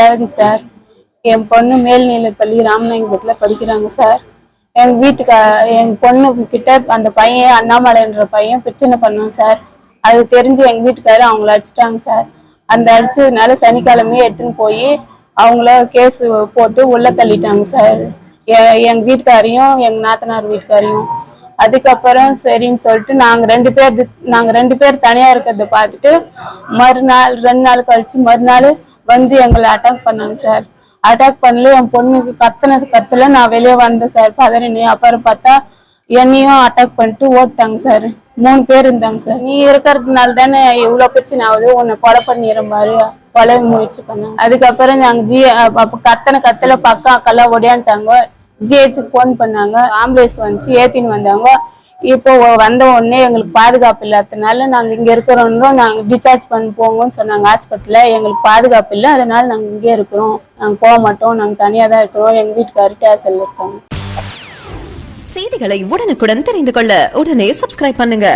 அழகு சார். என் பொண்ணு மேல்நிலைப்பள்ளி ராமநாயகபுரத்தில் படிக்கிறாங்க சார். எங்க பொண்ணு கிட்ட அந்த பையன் அண்ணாமலைன்ற பையன் பிரச்சனை பண்ணுவான் சார். அது தெரிஞ்சு எங்க வீட்டுக்காரு அவங்கள அடிச்சிட்டாங்க சார். அந்த அடிச்சதுனால சனிக்கிழமையே எடுத்துன்னு போய் அவங்கள கேஸ் போட்டு உள்ள தள்ளிட்டாங்க சார். எங்க வீட்டுக்காரையும் எங்க நாத்தனார் வீட்டுக்காரையும். அதுக்கப்புறம் சரின்னு சொல்லிட்டு நாங்க ரெண்டு பேர் தனியா இருக்கிறத பார்த்துட்டு மறுநாள் 2 நாள் கழிச்சு மறுநாள் வந்து எங்களை அட்டாக் பண்ணாங்க சார். அட்டாக் பண்ணல, என் பொண்ணுக்கு கத்தல நான் வெளியே வந்தேன் சார் பதறினு. அப்புறம் பார்த்தா என்னையும் அட்டாக் பண்ணிட்டு ஓட்டாங்க சார். 3 பேர் இருந்தாங்க சார். நீ இருக்கிறதுனால தானே இவ்வளவு பிரச்சனை ஆகுது, உன்னை கொலை பண்ணிடுற மாதிரி கொலை முயற்சி பண்ணாங்க. அதுக்கப்புறம் நாங்க கத்தல பக்கம் அக்கெல்லாம் ஒடியான்ட்டாங்க. ஜிஹெச்சுக்கு போன் பண்ணாங்க. ஆம்புலன்ஸ் வந்துச்சு, ஏத்தின்னு வந்தாங்க. இப்போ வந்த உடனே எங்களுக்கு பாதுகாப்பு இல்லாததுனால நாங்க இங்க இருக்கிறோம், நாங்க டிஸ்சார்ஜ் பண்ணி போங்கன்னு சொன்னாங்க ஹாஸ்பிட்டல்ல. எங்களுக்கு பாதுகாப்பு இல்லை, அதனால நாங்க இங்கே இருக்கிறோம், நாங்க போக மாட்டோம், நாங்க தனியா தான் இருக்கிறோம். எங்க வீட்டுக்காரர் டேசல்ல இருக்காங்க. செய்திகளை உடனுக்குடன் தெரிந்து கொள்ள உடனே சப்ஸ்கிரைப் பண்ணுங்க.